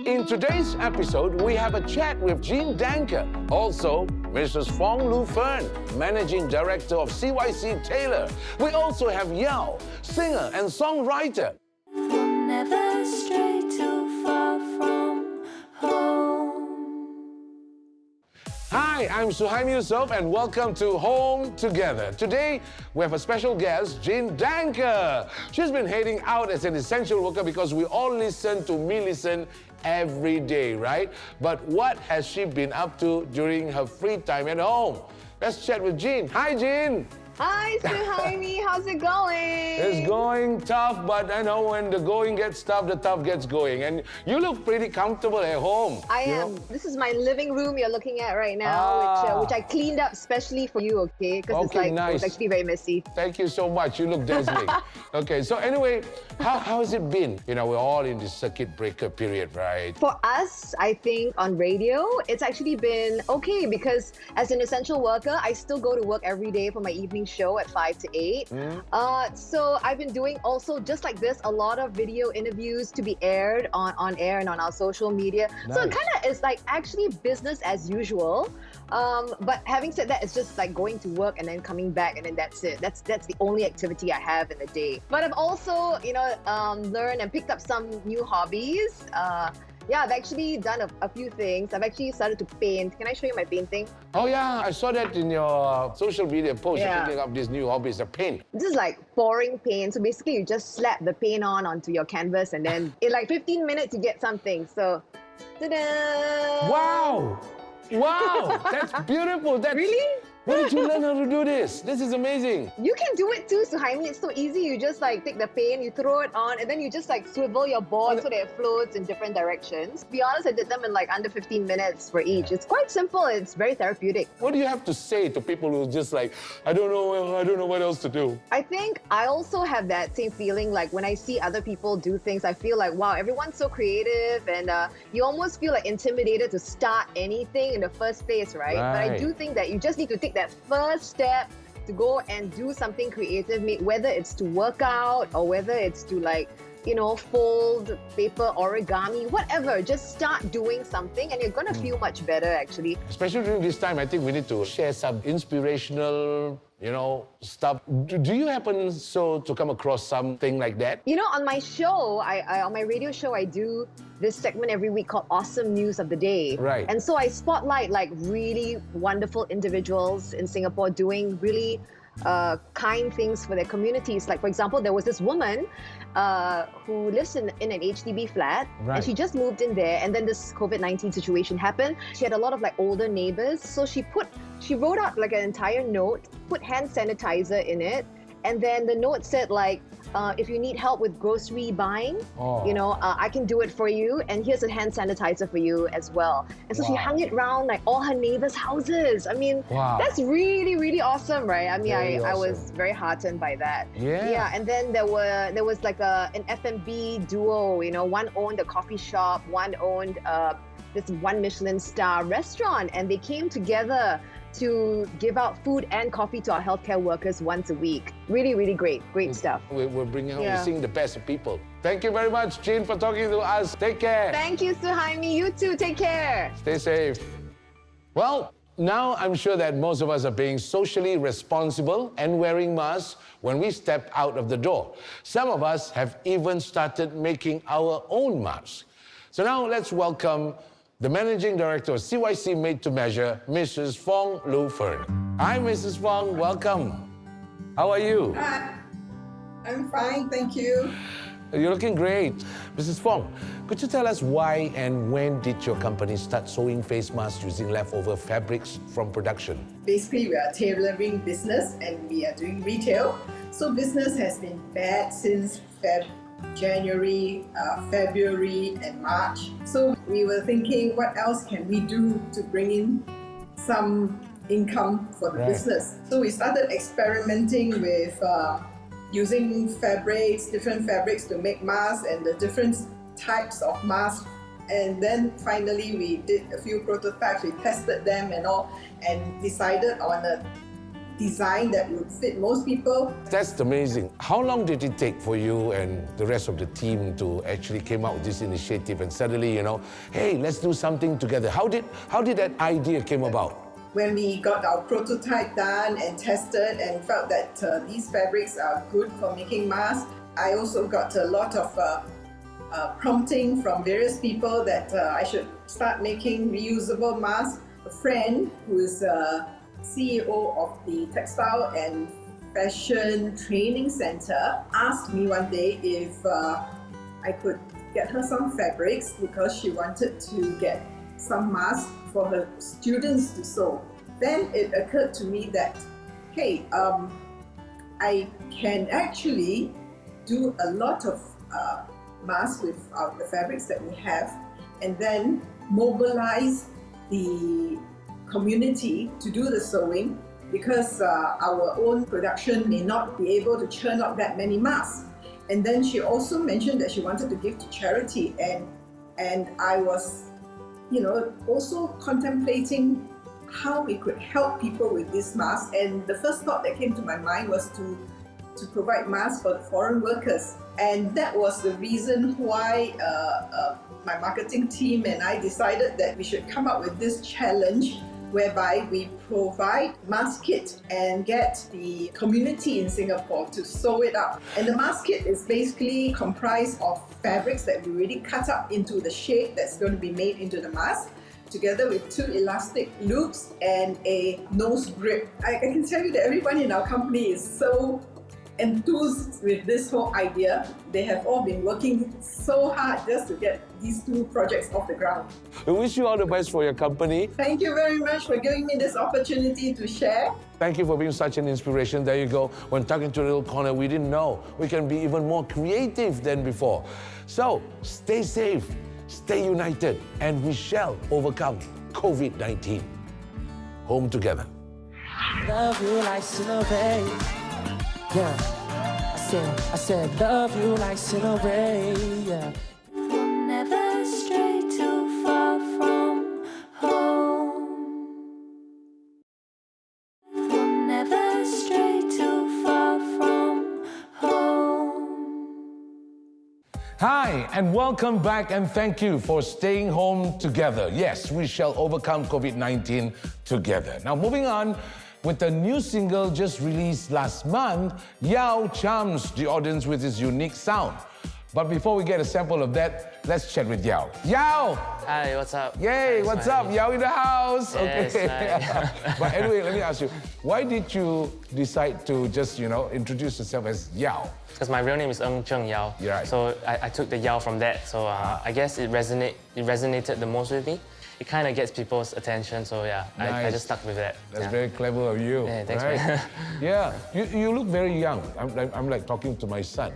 In today's episode, we have a chat with Jean Danker, also Mrs. Fong Lu Fern, Managing Director of CYC Taylor. We also have Yao, singer and songwriter. We'll never stray too far from home. Hi, I'm Suhaimi Yusof and welcome to Home Together. Today, we have a special guest, Jean Danker. She's been heading out as an essential worker because we all listen to Me Listen every day, right? But what has she been up to during her free time at home? Let's chat with Jean. Hi, Jean. Hi, Suhaimi. How's it going? It's going tough, but I know when the going gets tough, the tough gets going. And you look pretty comfortable at home. I am. This is my living room you're looking at right now, which I cleaned up specially for you, okay? Because Okay, nice. it's actually very messy. Thank you so much. You look dazzling. Okay, so anyway, how has it been? You know, we're all in this circuit breaker period, right? For us, I think on radio, it's actually been okay because as an essential worker, I still go to work every day for my evening show at 5 to 8. So I've been doing also, just like this, a lot of video interviews to be aired on air and on our social media. Nice. So it kind of is like actually business as usual. But having said that, it's just like going to work and then coming back and then that's it. That's the only activity I have in the day. But I've also, learned and picked up some new hobbies. Yeah, I've actually done a few things. I've actually started to paint. Can I show you my painting? Oh yeah, I saw that in your social media post. Yeah. You're picking up this new hobby, it's a paint. This is like pouring paint. So basically you just slap the paint onto your canvas and then in like 15 minutes you get something. So, ta-da! Wow! Wow! That's beautiful. That's... Really? Where did you learn how to do this? This is amazing. You can do it too, Suhaimi. It's so easy. You just like take the paint, you throw it on, and then you just like swivel your board so that it floats in different directions. To be honest, I did them in like under 15 minutes for each. It's quite simple. It's very therapeutic. What do you have to say to people who just like, I don't know what else to do? I think I also have that same feeling. Like when I see other people do things, I feel like, wow, everyone's so creative, and you almost feel like intimidated to start anything in the first place, right? But I do think that you just need to take that first step to go and do something creative, whether it's to work out or whether it's to fold paper, origami, whatever. Just start doing something and you're gonna feel much better actually. Especially during this time, I think we need to share some inspirational, stuff. Do you happen to come across something like that? On my show, on my radio show, I do this segment every week called Awesome News of the Day. Right. And so I spotlight like really wonderful individuals in Singapore doing really kind things for their communities. Like, for example, there was this woman who lives in an HDB flat, right, and she just moved in there, and then this COVID-19 situation happened. She had a lot of like older neighbors, so she wrote out like an entire note, put hand sanitizer in it, and then the note said like, if you need help with grocery buying, I can do it for you, and here's a hand sanitizer for you as well. And so she hung it around like all her neighbors' houses. I mean, that's really, really awesome, right? I mean, I was very heartened by that. Yeah, and then there was like an F&B duo, one owned a coffee shop, one owned this one Michelin star restaurant, and they came together to give out food and coffee to our healthcare workers once a week. Really, really great stuff. We're seeing the best of people. Thank you very much, Jean, for talking to us. Take care. Thank you, Suhaimi. You too. Take care. Stay safe. Well, now I'm sure that most of us are being socially responsible and wearing masks when we step out of the door. Some of us have even started making our own masks. So now let's welcome the Managing Director of CYC Made To Measure, Mrs. Fong Lu Fern. Hi, Mrs. Fong. Welcome. How are you? Hi. I'm fine, thank you. You're looking great. Mrs. Fong, could you tell us why and when did your company start sewing face masks using leftover fabrics from production? Basically, we are tailoring business and we are doing retail. So business has been bad since January, February and March. So we were thinking, what else can we do to bring in some income for the business? So we started experimenting with using different fabrics to make masks and the different types of masks. And then finally we did a few prototypes, we tested them and all, and decided on a design that would fit most people. That's amazing. How long did it take for you and the rest of the team to actually came up with this initiative and suddenly, hey, let's do something together? How did that idea came about? When we got our prototype done and tested and felt that these fabrics are good for making masks, I also got a lot of prompting from various people that I should start making reusable masks. A friend who is CEO of the Textile and Fashion Training Center asked me one day if I could get her some fabrics because she wanted to get some masks for her students to sew. Then it occurred to me that, hey, I can actually do a lot of masks with the fabrics that we have and then mobilize the community to do the sewing because our own production may not be able to churn out that many masks. And then she also mentioned that she wanted to give to charity, and I was, also contemplating how we could help people with this mask. And the first thought that came to my mind was to provide masks for the foreign workers. And that was the reason why my marketing team and I decided that we should come up with this challenge whereby we provide mask kit and get the community in Singapore to sew it up. And the mask kit is basically comprised of fabrics that we really cut up into the shape that's going to be made into the mask, together with 2 elastic loops and a nose grip. I can tell you that everyone in our company is so enthused with this whole idea. They have all been working so hard just to get these 2 projects off the ground. We wish you all the best for your company. Thank you very much for giving me this opportunity to share. Thank you for being such an inspiration. There you go. When tucked into a little corner, we didn't know we can be even more creative than before. So stay safe, stay united, and we shall overcome COVID-19. Home together. Love you like Scenery. Yeah, I said, love you like Scenery. Yeah. We'll never stray too far from home. We'll never stray too far from home. Hi, and welcome back, and thank you for staying home together. Yes, we shall overcome COVID-19 together. Now, moving on, with a new single just released last month, Yao charms the audience with his unique sound. But before we get a sample of that, let's chat with Yao. Yao! Hi, what's up? Yay, what's up? Yao in the house. Yes, okay. But anyway, let me ask you, why did you decide to just, introduce yourself as Yao? Because my real name is Ng Zheng Yao. You're right. So I took the Yao from that. So I guess it resonated the most with me. It kind of gets people's attention, so yeah, Nice. I just stuck with that. That's yeah. very clever of you. Yeah, thanks, right? man. Yeah, you look very young. I'm like talking to my son.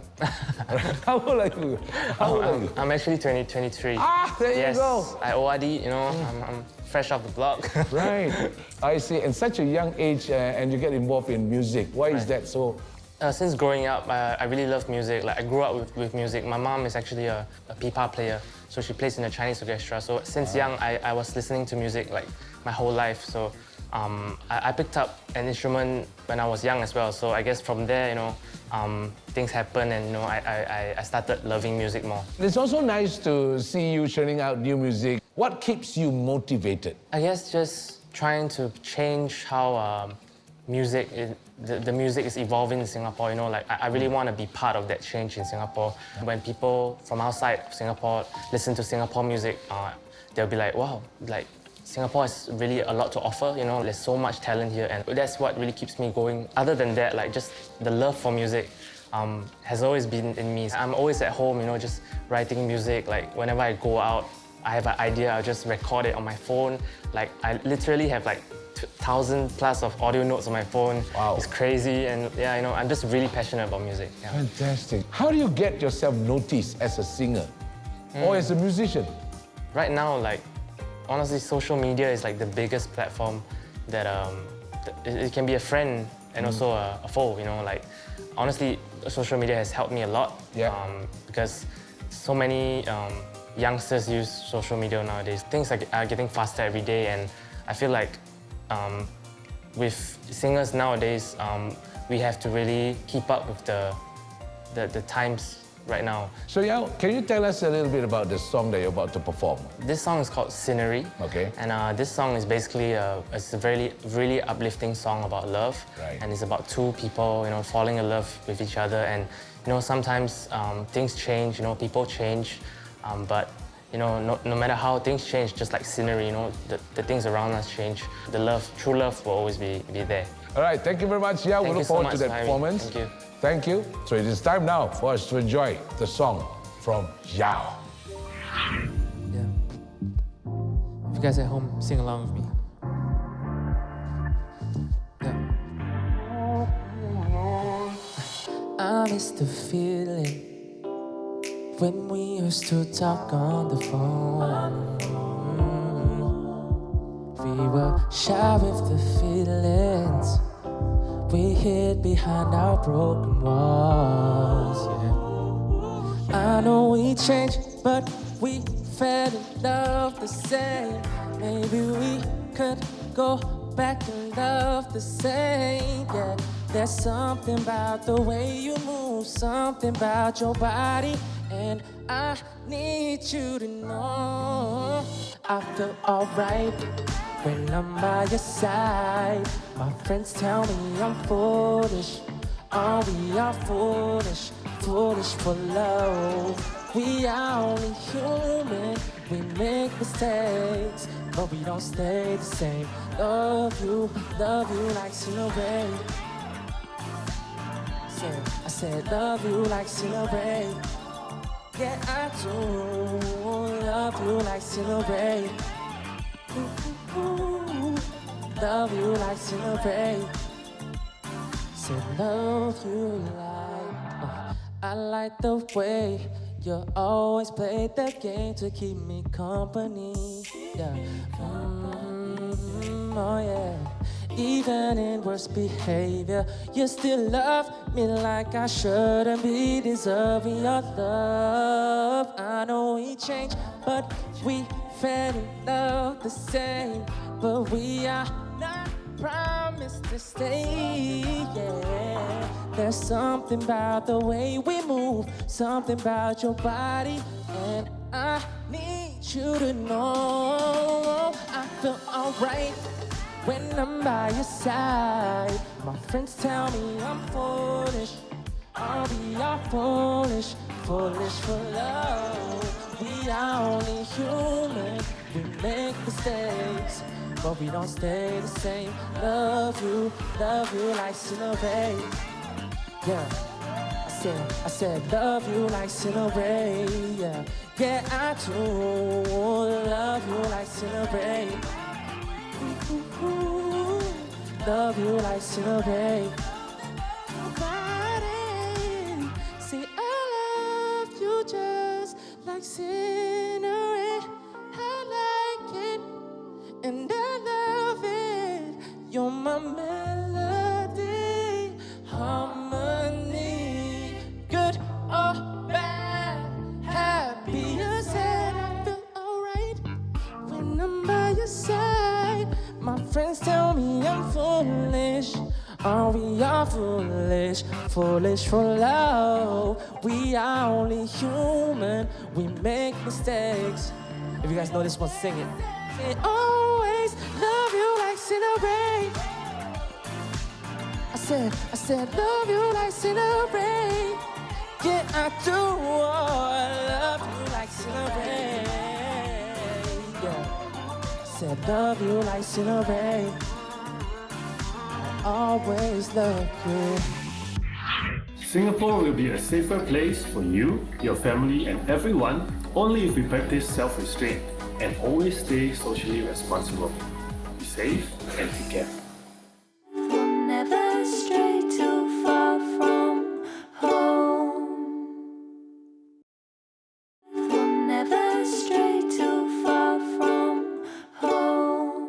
How old are you? How old are you? I'm actually 23. Ah, there yes, you go. I ORD, I'm fresh off the block. Right, I see. At such a young age, and you get involved in music. Why is that so? Since growing up, I really loved music. Like I grew up with music. My mom is actually a pipa player, so she plays in a Chinese orchestra. So since young, I was listening to music like my whole life. So I picked up an instrument when I was young as well. So I guess from there, things happened, and I started loving music more. It's also nice to see you churning out new music. What keeps you motivated? I guess just trying to change how the music is evolving in Singapore. I really want to be part of that change in Singapore. When people from outside Singapore listen to Singapore music, they'll be like, wow, like Singapore has really a lot to offer. There's so much talent here, and that's what really keeps me going. Other than that, like just the love for music has always been in me. I'm always at home, just writing music. Like whenever I go out, I have an idea, I'll just record it on my phone. Like I literally have like 1,000+ of audio notes on my phone. Wow. It's crazy, and yeah, I'm just really passionate about music. Yeah. Fantastic. How do you get yourself noticed as a singer or as a musician? Right now, like honestly, social media is like the biggest platform that it can be a friend and also a foe. Like honestly, social media has helped me a lot. Yeah. Because so many youngsters use social media nowadays. Things are getting faster every day, and I feel like with singers nowadays, we have to really keep up with the times right now. So Yao, can you tell us a little bit about the song that you're about to perform? This song is called Scenery. Okay. And this song is basically it's a really uplifting song about love. Right. And it's about two people, falling in love with each other. And sometimes things change, people change, but no matter how things change, just like scenery, the things around us change. The love, true love, will always be there. All right, thank you very much, Yao. We Thank look you so forward to much that for having me. performance. Thank you. Thank you. So it is time now for us to enjoy the song from Yao. Yeah. If you guys at home, sing along with me. Yeah. I miss the feeling when we used to talk on the phone. We were shy with the feelings we hid behind our broken walls, yeah. I know we changed, but we fell in love the same. Maybe we could go back and love the same, yeah. There's something about the way you move, something about your body, and I need you to know I feel alright when I'm by your side. My friends tell me I'm foolish. Oh, we are foolish, foolish for love. We are only human, we make mistakes, but we don't stay the same. Love you like scenery. I said love you like scenery. Yeah, I do love you like scenery. Love you like scenery. Said love you like I like the way you always play the game to keep me company. Yeah. Oh yeah. Even in worst behavior, you still love me like I shouldn't be deserving your love. I know we changed, but we fell in love the same. But we are not promised to stay, yeah. There's something about the way we move, something about your body, and I need you to know I feel alright when I'm by your side. My friends tell me I'm foolish. Oh, we are foolish, foolish for love. We are only human, we make mistakes, but we don't stay the same. Love you like scenery. Yeah, I said love you like scenery. Yeah, yeah, I do love you like scenery. Love you like scenery. Nobody. See, I love you just like scenery. I like it and I love it. You're my melody, harmony, good or bad, happy or sad. I feel alright when I'm by your side. My friends tell me I'm foolish. Oh, we are foolish, foolish for love. We are only human, we make mistakes. If you guys know this one, sing it. Say, always love you like scenery. I said love you like scenery. Yeah, I do love you like scenery. Yeah, said love you like scenery. I always love you. Singapore will be a safer place for you, your family, and everyone only if we practice self-restraint and always stay socially responsible. Be safe and take care. We'll never stray too far from home. We'll never stray too far from home.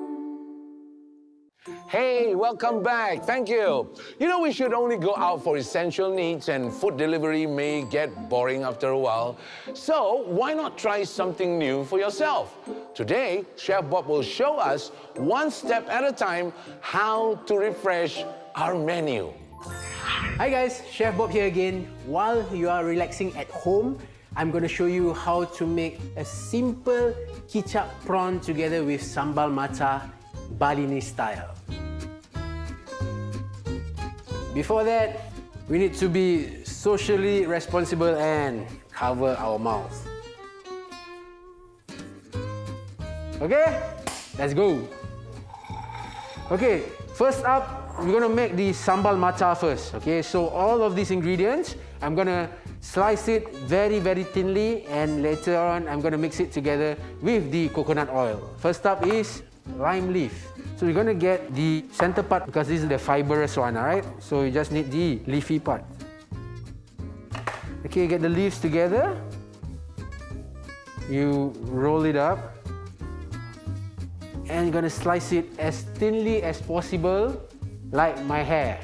Hey, welcome back. Thank you. You know, we should only go out for essential needs and food delivery may get boring after a while. So why not try something new for yourself? Today, Chef Bob will show us one step at a time how to refresh our menu. Hi guys, Chef Bob here again. While you are relaxing at home, I'm going to show you how to make a simple kicap prawn together with sambal mata Balinese style. Before that, we need to be socially responsible and cover our mouth. Okay, let's go. Okay, first up, we're gonna make the sambal mata first. Okay, so all of these ingredients, I'm gonna slice it very, very thinly, and later on, I'm gonna mix it together with the coconut oil. First up is lime leaf. So you're gonna get the center part because this is the fibrous one, alright? So you just need the leafy part. Okay, get the leaves together. You roll it up. And you're gonna slice it as thinly as possible, like my hair.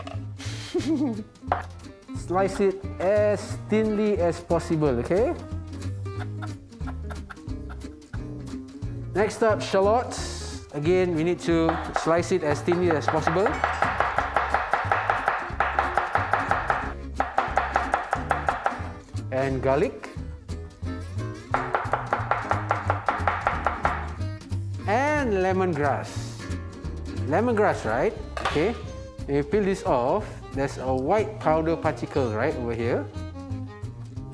Slice it as thinly as possible, okay? Next up, shallots. Again, we need to slice it as thinly as possible. And garlic. And lemongrass. Lemongrass, right? Okay. When you peel this off, there's a white powder particle right over here.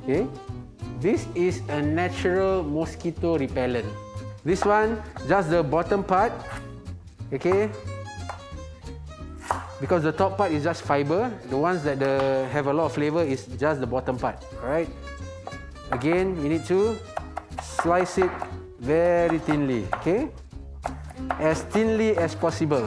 Okay. This is a natural mosquito repellent. This one, just the bottom part, okay? Because the top part is just fiber, the ones that have a lot of flavor is just the bottom part, alright? Again, we need to slice it very thinly, okay? As thinly as possible.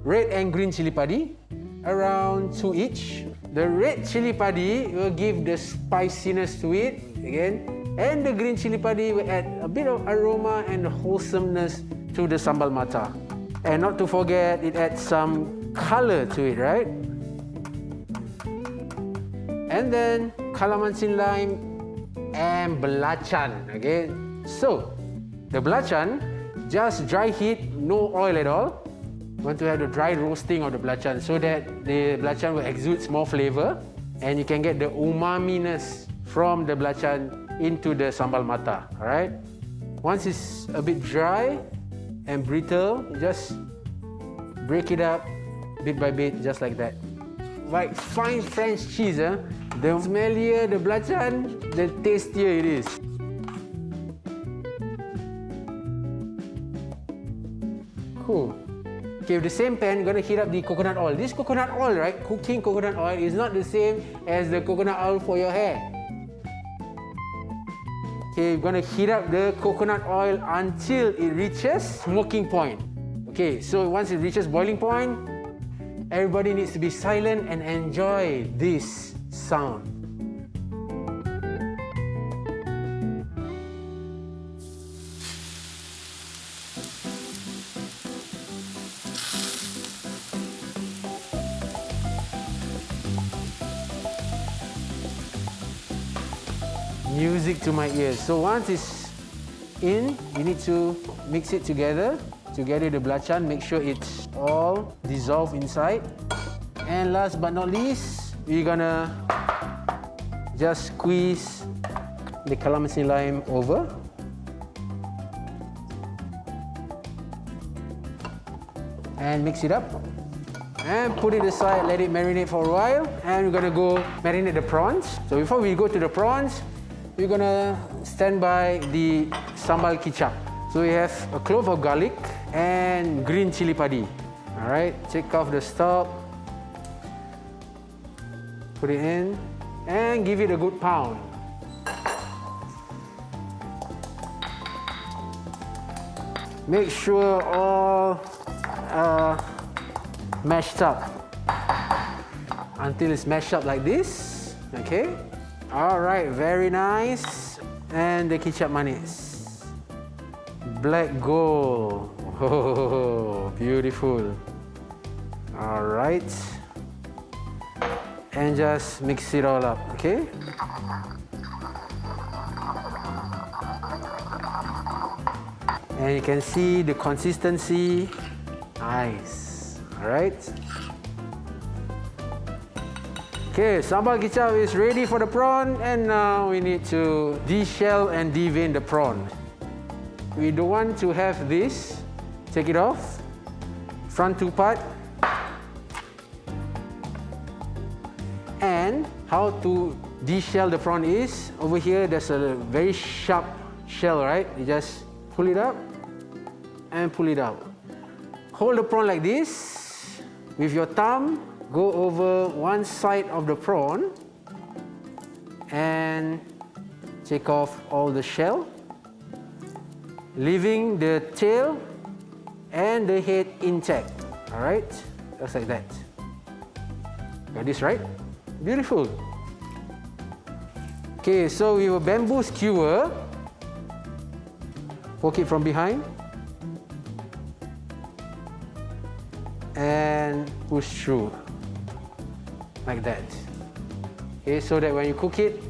Red and green chili padi, around 2 each. The red chili padi will give the spiciness to it, again. And the green chili padi will add a bit of aroma and wholesomeness to the sambal mata. And not to forget, it adds some color to it, right? And then calamansi lime and belacan, okay? So, the belacan, just dry heat, no oil at all. Want to have the dry roasting of the belacan so that the belacan will exude more flavor and you can get the umami-ness from the belacan into the sambal mata, alright? Once it's a bit dry and brittle, just break it up bit by bit, just like that. Like fine French cheese, the smellier the belacan, the tastier it is. Cool. Okay, with the same pan, gonna heat up the coconut oil. This coconut oil, right, cooking coconut oil is not the same as the coconut oil for your hair. Okay, we're gonna heat up the coconut oil until it reaches smoking point. Okay, so once it reaches boiling point, everybody needs to be silent and enjoy this sound. Music to my ears. So once it's in, you need to mix it together the belacan, make sure it's all dissolved inside. And last but not least, we're gonna just squeeze the calamansi lime over. And mix it up. And put it aside, let it marinate for a while. And we're gonna go marinate the prawns. So before we go to the prawns, we're gonna stand by the sambal kicap. So we have a clove of garlic and green chili padi. All right, take off the stalk, put it in, and give it a good pound. Make sure all mashed up until it's mashed up like this. Okay. All right, very nice. And the kicap manis. black gold. Oh, beautiful. All right. And just mix it all up, okay? And you can see the consistency. Nice. All right. Okay, sambal kicap is ready for the prawn, and now we need to de-shell and devein the prawn. We don't want to have this. Take it off. Front two part. And how to de-shell the prawn is, over here there's a very sharp shell, right? You just pull it up and pull it out. Hold the prawn like this. With your thumb, go over one side of the prawn and take off all the shell, leaving the tail and the head intact. All right, just like that. Got this right? Beautiful. Okay, so with a bamboo skewer, poke it from behind and push through. Like that. Okay, so that when you cook it,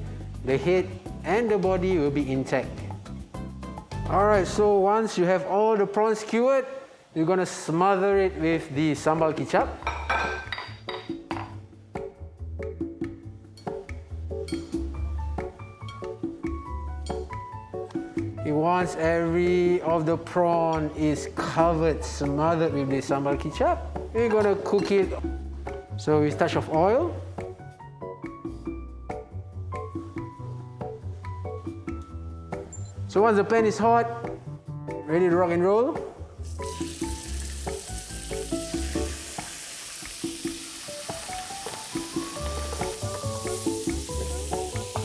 the head and the body will be intact. Alright, so once you have all the prawns skewered, you're gonna smother it with the sambal kicap. Once every of the prawn is covered, smothered with the sambal kicap, we're gonna cook it. So with a touch of oil. So once the pan is hot, ready to rock and roll.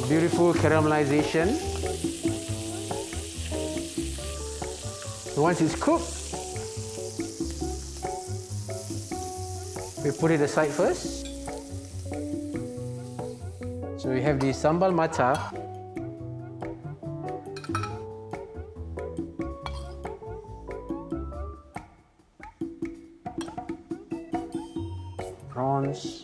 Beautiful caramelization. Once it's cooked, we put it aside first. So we have the sambal mata. Prawns.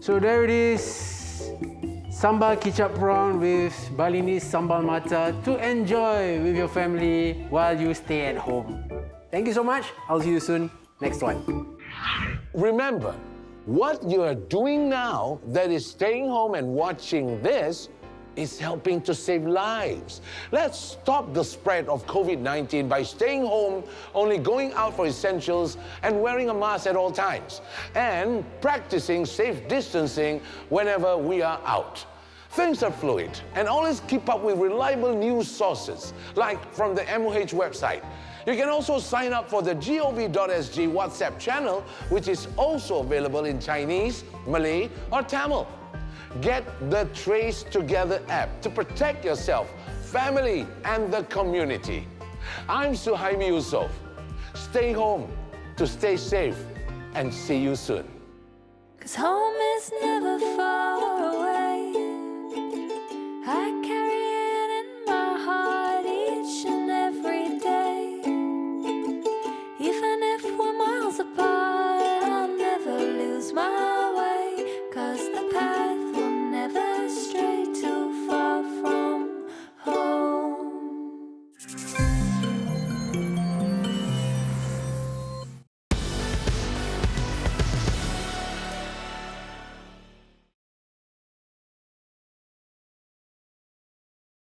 So there it is, sambal kicap prawn with Balinese sambal mata to enjoy with your family while you stay at home. Thank you so much. I'll see you soon. Next one. Remember, what you're doing now, that is staying home and watching this, is helping to save lives. Let's stop the spread of COVID-19 by staying home, only going out for essentials, and wearing a mask at all times, and practicing safe distancing whenever we are out. Things are fluid, and always keep up with reliable news sources, like from the MOH website. You can also sign up for the gov.sg WhatsApp channel, which is also available in Chinese, Malay, or Tamil. Get the Trace Together app to protect yourself, family, and the community. I'm Suhaimi Yusof. Stay home to stay safe, and see you soon. 'Cause home is never far.